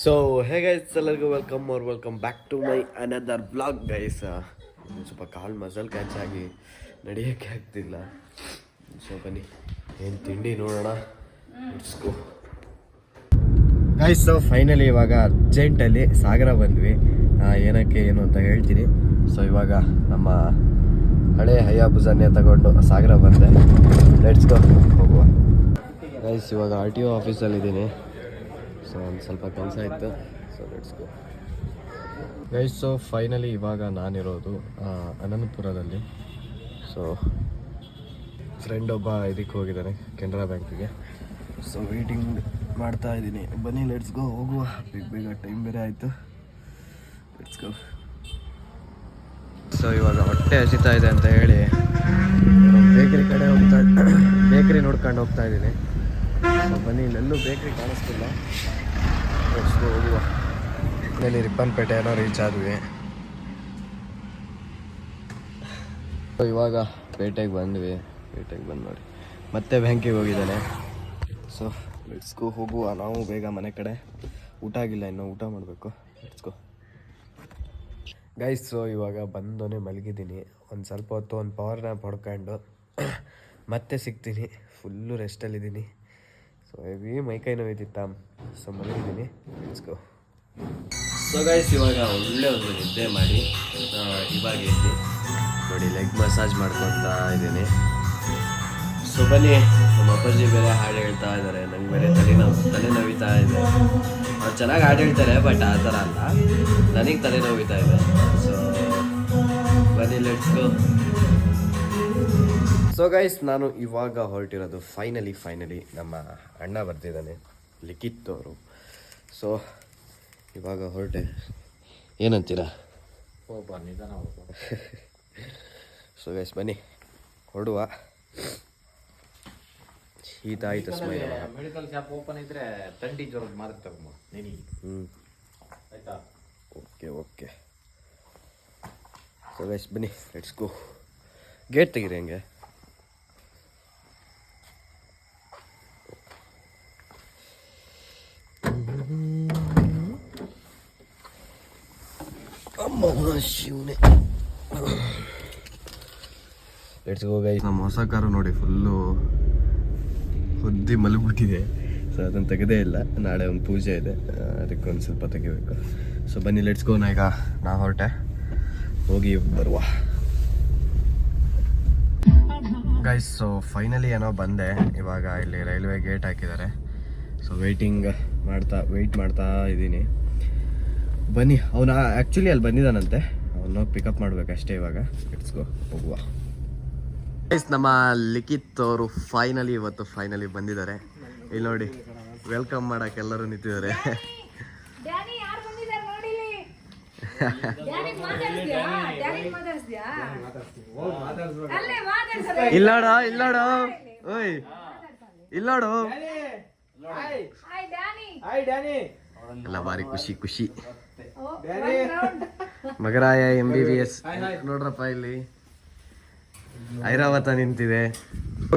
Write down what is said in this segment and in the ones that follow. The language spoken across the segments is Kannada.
ಸೊ ಹೇ ಗೈಸ್ ಎಲ್ಲರಿಗೂ welcome back to my another blog guys. ಸ್ವಲ್ಪ ಕಾಲು ಮಸಲ್ ಕ್ಯಾಚ್ ಆಗಿ ನಡೆಯೋಕ್ಕೆ ಆಗ್ತಿಲ್ಲ. ಸೊ ಬನ್ನಿ ಏನು ತಿಂಡಿ ನೋಡೋಣ. ಇಟ್ಸ್ಕೋ ಗೈಸ್. ಸೊ ಫೈನಲಿ ಇವಾಗ ಅರ್ಜೆಂಟಲ್ಲಿ ಸಾಗರ ಬಂದ್ವಿ. ಏನಕ್ಕೆ ಏನು ಅಂತ ಹೇಳ್ತೀನಿ. ಸೊ ಇವಾಗ ನಮ್ಮ ಹಳೆ ಹಯಾಬುಜಾನೆ ತಗೊಂಡು ಸಾಗರ ಬಂದೆ. ಲೆಟ್ಸ್ ಗೋ ಹೋಗುವ ಗೈಸ್. ಇವಾಗ RTO ಆಫೀಸಲ್ಲಿದ್ದೀನಿ. ಸೊ ಒಂದು ಸ್ವಲ್ಪ ಕೆಲಸ ಇತ್ತು. So let's go guys. So finally ಇವಾಗ ನಾನಿರೋದು ಅನಂತಪುರದಲ್ಲಿ. ಸೊ ಫ್ರೆಂಡ್ ಒಬ್ಬ ಇದಕ್ಕೆ ಹೋಗಿದ್ದಾನೆ, ಕೆನರಾ ಬ್ಯಾಂಕಿಗೆ. ಸೊ ವೇಟಿಂಗ್ ಮಾಡ್ತಾ ಇದ್ದೀನಿ. ಬನ್ನಿ ಲೆಟ್ಸ್ ಗೋ ಹೋಗುವ. ಬೇಗ ಟೈಮ್ ಬೇರೆ ಆಯಿತು. Let's go. ಸೊ ಇವಾಗ ಹೊಟ್ಟೆ ಹಸಿತಾ ಇದೆ ಅಂತ ಹೇಳಿ ಬೇಕ್ರಿ ಕಡೆ ಬೇಕ್ರಿ ನೋಡ್ಕೊಂಡು ಹೋಗ್ತಾ ಇದ್ದೀನಿ. ಸೊ ಬನ್ನಿ, ಇಲ್ಲೆಲ್ಲೂ ಬೇಕ್ರಿ ಕಾಣಿಸ್ತಿಲ್ಲ. ಲೆಟ್ಸ್ ಗೋ ಹೋಗುವ. ಇಲ್ಲಿ ರಿಪ್ಪನ್ಪೇಟೆ ಏನೋ ರೀಚ್ ಆದ್ವಿ. ಸೊ ಇವಾಗ ಪೇಟೆಗೆ ಬಂದ್ವಿ. ಪೇಟೆಗೆ ಬಂದು ನೋಡಿ ಮತ್ತೆ ಬ್ಯಾಂಕಿಗೆ ಹೋಗಿದ್ದಾನೆ. ಸೊ ಲೆಟ್ಸ್ ಗೋ ಹೋಗುವ ನಾವು ಬೇಗ ಮನೆ ಕಡೆ. ಊಟ ಆಗಿಲ್ಲ ಇನ್ನೂ, ಊಟ ಮಾಡಬೇಕು. Let's go guys. ಸೊ ಇವಾಗ ಬಂದೋನೆ ಮಲಗಿದ್ದೀನಿ. ಒಂದು ಸ್ವಲ್ಪ ಹೊತ್ತು ಒಂದು ಪವರ್ ನ್ಯಾಪ್ ಹೊಡ್ಕೊಂಡು ಮತ್ತೆ ಸಿಗ್ತೀನಿ. ಫುಲ್ಲು ರೆಸ್ಟಲ್ಲಿದ್ದೀನಿ. ಸೊ ಹೆವಿ ಮೈಕೈ ನೋವಿದ್ದಿತ್ತ. ಸೊ ಮಲಗಿದ್ದೀನಿ. Let's go. ಸೊ ಗೈಸ್ ಇವಾಗ ಒಳ್ಳೆ ಒಂದು ನಿದ್ದೆ ಮಾಡಿ ಇವಾಗ ಎದ್ದು ನೋಡಿ ಲೆಗ್ ಮಸಾಜ್ ಮಾಡ್ಕೊತಾ ಇದ್ದೀನಿ. ಸೊ ಬನ್ನಿ, ನಮ್ಮ ಅಪ್ಪಾಜಿ ಬೇರೆ ಹಾಡು ಹೇಳ್ತಾ ಇದ್ದಾರೆ. ನಂಗೆ ಬೇರೆ ತಲೆನೋವಿತಾ ಇದೆ. ಅವ್ರು ಚೆನ್ನಾಗಿ ಹಾಡು ಹೇಳ್ತಾರೆ, ಬಟ್ ಆ ಥರ ಅಲ್ಲ, ನನಗೆ ತಲೆನೋವಿತಾ ಇದೆ. ಸೊ ಬನ್ನಿ ಲೆಟ್ಸ್ ಗೋ. ಸೊ ಗೈಸ್ ನಾನು ಇವಾಗ ಹೊರಟಿರೋದು ಫೈನಲಿ ನಮ್ಮ ಅಣ್ಣ ಬರ್ತಿದ್ದಾನೆ, ಲಿಖಿತ್ ಅವರು. ಸೊ ಇವಾಗ ಹೊರಟೆ. ಏನಂತೀರಾ? ಸೊ ಗೈಸ್ ಬನ್ನಿ ಹೊರಡುವ. ಶೀತ ಆಯ್ತು. ಸ್ಮೈಲ್ ಮೆಡಿಕಲ್ ಶಾಪ್ ಓಪನ್ ಇದ್ರೆ ತಂಡಿ ಜ್ವರದ ಮಾತ್ರ ತಗೊಂಬ ನಿನಗೆ. ಆಯ್ತಾ? ಓಕೆ. ಸೊ ಗೈಸ್ ಬನ್ನಿ ಲೆಟ್ಸ್ ಗೋ. ಗೇಟ್ ತೆಗೀರಿ ಹಂಗೆ. ಅಮ್ಮ ಶಿವನೇ. Let's go guys. ನಮ್ಮ ಹೊಸ ಕಾರು ನೋಡಿ ಫುಲ್ಲು ಹೊದ್ದಿ ಮಲಗಿಬಿಟ್ಟಿದೆ. ಸೊ ಅದನ್ನು ತೆಗೆದೇ ಇಲ್ಲ. ನಾಳೆ ಒಂದು ಪೂಜೆ ಇದೆ, ಅದಕ್ಕೆ ಒಂದು ಸ್ವಲ್ಪ ತೆಗಿಬೇಕು. ಸೊ ಬನ್ನಿ ಲೆಟ್ಸ್ ಗೋ. ನಾ ಹೊರಟೆ, ಹೋಗಿ ಬರುವ ಗೈಸ್. ಸೊ ಫೈನಲಿ ಏನೋ ಬಂದೆ. ಇವಾಗ ಇಲ್ಲಿ ರೈಲ್ವೆ ಗೇಟ್ ಹಾಕಿದ್ದಾರೆ. ಸೊ ವೆಯ್ಟ್ ಮಾಡ್ತಾ ಇದ್ದೀನಿ. ಬನ್ನಿ, ಅವನು ಆ್ಯಕ್ಚುಲಿ ಅಲ್ಲಿ ಬಂದಿದ್ದಾನಂತೆ. ಅವನು ಪಿಕಪ್ ಮಾಡಬೇಕಷ್ಟೇ ಇವಾಗ. ಲೆಟ್ಸ್ ಗೋ ಹೋಗುವ ಗೈಸ್. ನಮ್ಮ ಲಿಖಿತ್ ಅವರು ಫೈನಲಿ ಬಂದಿದ್ದಾರೆ. ಇಲ್ಲಿ ನೋಡಿ ವೆಲ್ಕಮ್ ಮಾಡಕ್ಕೆ ಎಲ್ಲರೂ ನಿಂತಿದ್ದಾರೆ. ಇಲ್ಲೋಡು ಓಯ್, ಇಲ್ಲೋಡು ಎಲ್ಲ ಭಾರಿ ಖುಷಿ. ಮಗರಾಯ MBBS ನೋಡ್ರಪ್ಪ, ಇಲ್ಲಿ ಐರಾವತ ನಿಂತಿದೆ.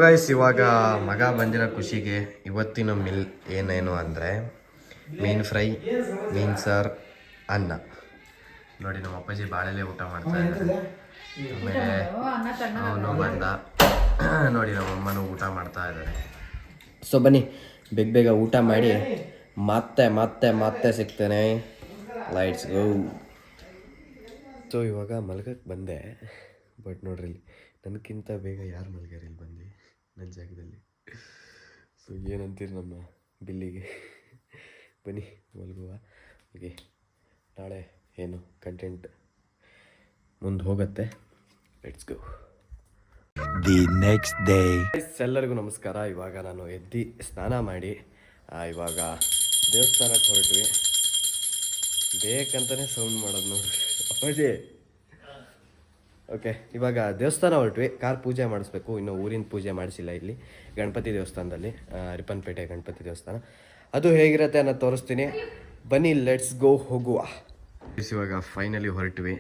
ಗೈಸ್ ಇವಾಗ ಮಗ ಬಂದಿರೋ ಖುಷಿಗೆ ಇವತ್ತಿನ ಮಿಲ್ ಏನೇನು ಅಂದರೆ ಮೀನು ಫ್ರೈ, ಮೀನು ಸಾರು, ಅನ್ನ. ನೋಡಿ ನಮ್ಮ ಅಪ್ಪಾಜಿ ಬಾಳೆಲೆ ಊಟ ಮಾಡ್ತಾ ಇದ್ದಾರೆ. ಆಮೇಲೆ ಅವನು ಬಂದ. ನೋಡಿ ನಮ್ಮ ಅಮ್ಮನೂ ಊಟ ಮಾಡ್ತಾ ಇದ್ದಾರೆ. ಸೊ ಬನ್ನಿ ಬೇಗ ಊಟ ಮಾಡಿ ಮತ್ತೆ ಸಿಗ್ತೇನೆ. ಲೈಟ್ಸ್ ಗೋ. ಸೊ ಇವಾಗ ಮಲಗಕ್ಕೆ ಬಂದೆ. ಬಟ್ ನೋಡ್ರಿ ಇಲ್ಲಿ ನನಗಿಂತ ಬೇಗ ಯಾರು ಮಲಗ್ಯಾರ ಇಲ್ಲಿ ಬಂದು ನನ್ನ ಜಾಗದಲ್ಲಿ. ಸೊ ಏನಂತೀರಿ ನಮ್ಮ ಬಿಲ್ಲಿಗೆ? ಬನ್ನಿ ಮಲಗುವ. ಓಕೆ, ನಾಳೆ ಏನು ಕಂಟೆಂಟ್ ಮುಂದೆ ಹೋಗುತ್ತೆ. Let's go. The next day. ಎಲ್ಲರಿಗೂ ನಮಸ್ಕಾರ. ಇವಾಗ ನಾನು ಎದ್ದು ಸ್ನಾನ ಮಾಡಿ ಇವಾಗ ದೇವಸ್ಥಾನಕ್ಕೆ ಹೊರಟ್ವಿ. ಬೇಕಂತಲೇ ಸೌಂಡ್ ಮಾಡೋದು ನೋಡ್ರಿ ಅಪ್ಪಾಜಿ. ಓಕೆ, ಇವಾಗ ದೇವಸ್ಥಾನ ಹೊರಟ್ವಿ. ಕಾರ್ ಪೂಜೆ ಮಾಡಿಸ್ಬೇಕು. ಇನ್ನು ಊರಿನ ಪೂಜೆ ಮಾಡಿಸಿಲ್ಲ ಇಲ್ಲಿ ಗಣಪತಿ ದೇವಸ್ಥಾನದಲ್ಲಿ, ರಿಪ್ಪನ್ಪೇಟೆ ಗಣಪತಿ ದೇವಸ್ಥಾನ. ಅದು ಹೇಗಿರುತ್ತೆ ಅನ್ನೋದು ತೋರಿಸ್ತೀನಿ. ಬನ್ನಿ ಲೆಟ್ಸ್ ಗೋ ಹೋಗುವ. ಇವಾಗ ಫೈನಲಿ ಹೊರಟ್ವಿ.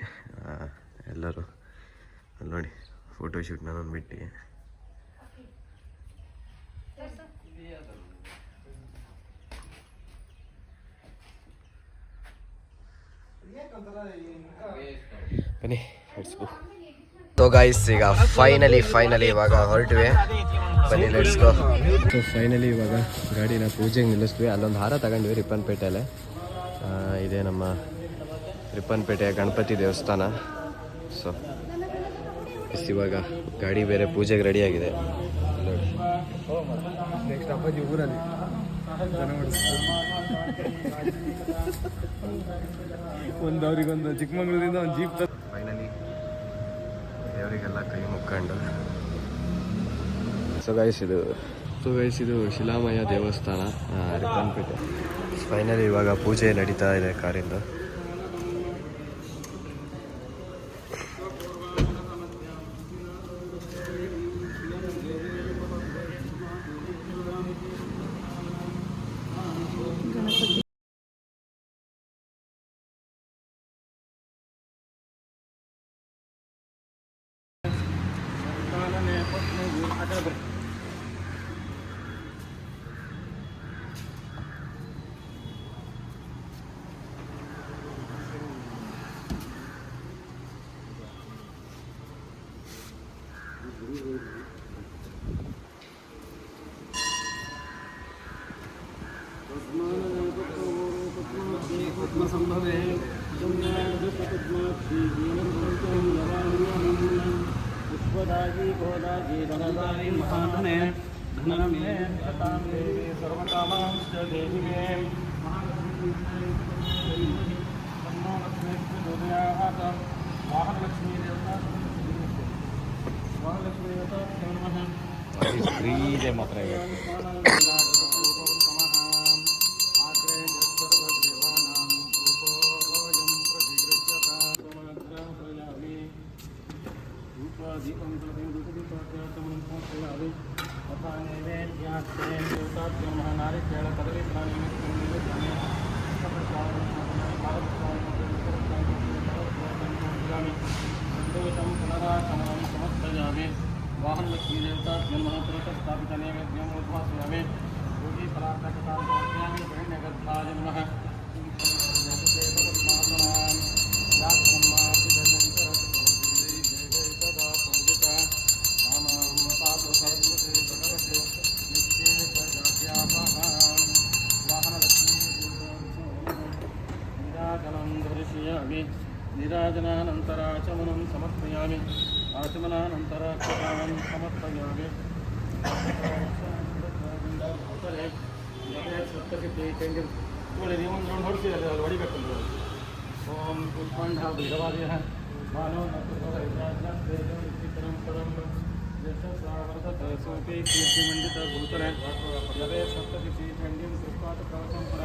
ಎಲ್ಲರೂ ಅಲ್ಲಿ ನೋಡಿ ಫೋಟೋಶೂಟ್ ನಾನೊಂದು ಬಿಟ್ಟು. ಬನ್ನಿ ಲೆಟ್ಸ್ ಗೋ. ಸೊ ಗೈಸ್ ಈಗ ಫೈನಲಿ ಇವಾಗ ಹೊರಟ್ವಿ. ಬನ್ನಿ ಲೆಟ್ಸ್ ಗೋ. ಸೊ ಫೈನಲಿ ಇವಾಗ ಗಾಡಿನ ಪೂಜೆಗೆ ನಿಲ್ಲಿಸ್ತೀವಿ. ಅಲ್ಲೊಂದು ಹಾರ ತಗೊಂಡ್ವಿ ರಿಪ್ಪನ್ಪೇಟೆಯಲ್ಲೇ. ಇದೇ ನಮ್ಮ ರಿಪ್ಪನ್ಪೇಟೆಯ ಗಣಪತಿ ದೇವಸ್ಥಾನ. ಸೊ ಇವಾಗ ಗಾಡಿ ಬೇರೆ ಪೂಜೆಗೆ ರೆಡಿಯಾಗಿದೆ ನೋಡಿ. ನೆಕ್ಸ್ಟ್ ಅಪ್ಪಾಜಿ ಊರಲ್ಲಿ ಅವ್ರಿಗೊಂದು ಚಿಕ್ಕಮಂಗ್ಳೂರಿಂದ ಒಂದು ಜೀಪ್. ಫೈನಲಿ ದೇವರಿಗೆಲ್ಲ ಕೈ ಮುಕ್ಕೊಂಡು. ಸೊ ಗೈಸ್ ಇದು ಶಿಲಾಮಯ ದೇವಸ್ಥಾನ ರಿಪ್ಪನ್ಪೇಟೆ. ಫೈನಲಿ ಇವಾಗ ಪೂಜೆ ನಡೀತಾ ಇದೆ ಕಾರಿಂದ. पुष्पदायी गोदायी धनदायी महाधने धनमे सतां देवी सर्वकामांश्च देवी मे तन्नो लक्ष्मीश्च दुर्याहात वाहनलक्ष्मी देवता नमः. ಸ್ತ್ರೀ ಇದೆ ಮಾತ್ರ ಈಗ. वाहन लक्ष्मी देवता स्थापित नैवेद्यम उद्वासयामि योगी पराक्रमकार्यामि हिरण्यगर्भाय नमः. निराजनानन्तराचमनं समर्पयामि आचमनानन्तराक्षतां समर्पयामि. ಹೊಡಿಬೇಕು. ಓಂ ಪುಷ್ಪಾಂಡ ಭೈರವಾದಯ ಮಾನವ ಸೋಪಿ ಕೀರ್ತಿಮಂಡಿತ ಭೂತರೆ ಯದೇ ಸಪ್ತದಿಶಿ ಚಂಡೀಂ ಕೃಷ್ಣಾತ ಕವಚಂ ಪರ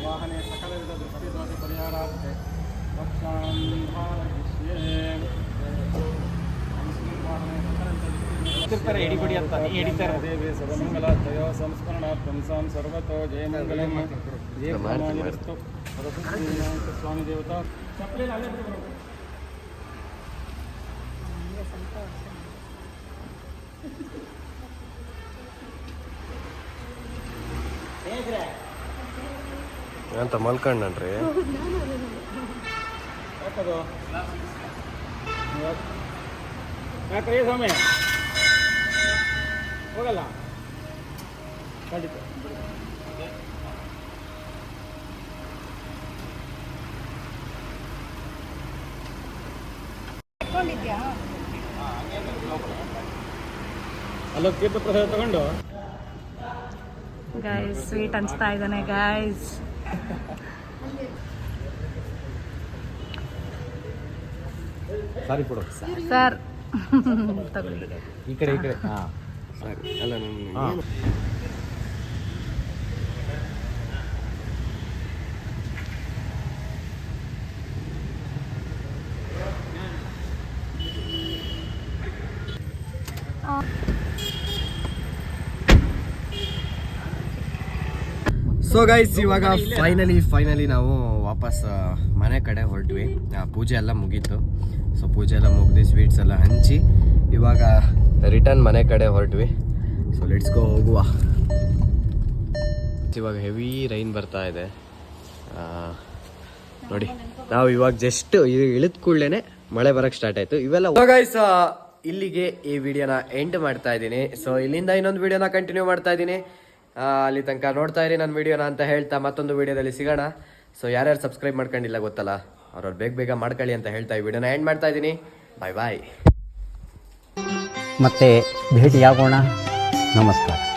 ವಾಹನೆ ಸಕಲವಿಧ ದೃಷ್ಟಿದೋಷ ಪರಿಹಾರಾರ್ಥೆ ಎಡಿಬಿಡಿ ಅಂತ ಎಡಿತಾರೆ. ದೇವಿ ಸರ್ವಮಂಗಲಾರ್ಥಯ ಸಂಸ್ಮರಣಾರ್ಥಂ ಸಾಂ ಸರ್ವತೋ ಜಯಮಂಗಲಂ ಜಯಮಾನಿರಸ್ತು. ಸ್ವಾಮಿ ದೇವತಾ ಅಂತ ಮಲ್ಕೊಂಡ್ರಿ. ಯಾಕದು ಯಾಕೆ ಸ್ವಾಮಿ ಹೋಗಲ್ಲ ಖಂಡಿತ. ಅಲ್ಲೋ ತೀರ್ಥ ಪ್ರಸಾದ ತಗೊಂಡು ಗೈಸ್ ಸ್ವೀಟ್ ಹಂಚ್ತಾ ಇದ್ದಾನೆ ಗೈಸ್. ಸಾರಿ ಕೊಡು ಸರ್ ತಗೊಳ್ಳಿ. ಈ ಕಡೆ ಹಾಂ ಸಾಕು ಅಲ್ಲ ಹಾಂ. ಸೊ ಗೈಸ್ ಇವಾಗ ಫೈನಲಿ ನಾವು ವಾಪಸ್ ಮನೆ ಕಡೆ ಹೊರಟ್ವಿ. ಪೂಜೆ ಎಲ್ಲ ಮುಗೀತು. ಸೊ ಪೂಜೆ ಎಲ್ಲ ಮುಗಿದು ಸ್ವೀಟ್ಸ್ ಎಲ್ಲ ಹಂಚಿ ಇವಾಗ ರಿಟರ್ನ್ ಮನೆ ಕಡೆ ಹೊರಟ್ವಿ. ಸೊ ಲೆಟ್ಸ್ ಗೋ ಹೋಗುವ. ಇವಾಗ ಹೆವಿ ರೈನ್ ಬರ್ತಾ ಇದೆ. ನೋಡಿ ನಾವು ಇವಾಗ ಜಸ್ಟ್ ಇಳಿದ ಕೂಡಲೇ ಮಳೆ ಬರಕ್ಕೆ ಸ್ಟಾರ್ಟ್ ಆಯಿತು. ಇವೆಲ್ಲ ಗೈಸ್ ಇಲ್ಲಿಗೆ ಈ ವಿಡಿಯೋನ ಎಂಡ್ ಮಾಡ್ತಾ ಇದ್ದೀನಿ. ಸೊ ಇಲ್ಲಿಂದ ಇನ್ನೊಂದು ವಿಡಿಯೋನ ಕಂಟಿನ್ಯೂ ಮಾಡ್ತಾ ಇದ್ದೀನಿ. ಅಲ್ಲಿ ತನಕ ನೋಡ್ತಾ ಇರಿ ನನ್ನ ವಿಡಿಯೋನ ಅಂತ ಹೇಳ್ತಾ ಮತ್ತೊಂದು ವಿಡಿಯೋದಲ್ಲಿ ಸಿಗೋಣ. ಸೊ ಯಾರ್ಯಾರು ಸಬ್ಸ್ಕ್ರೈಬ್ ಮಾಡ್ಕೊಂಡಿಲ್ಲ ಗೊತ್ತಲ್ಲ, ಅವ್ರವ್ರು ಬೇಗ ಮಾಡ್ಕೊಳ್ಳಿ ಅಂತ ಹೇಳ್ತಾ ಈ ವಿಡಿಯೋನ ಎಂಡ್ ಮಾಡ್ತಾ ಇದ್ದೀನಿ. ಬಾಯ್ ಬಾಯ್. ಮತ್ತೆ ಭೇಟಿಯಾಗೋಣ. ನಮಸ್ಕಾರ.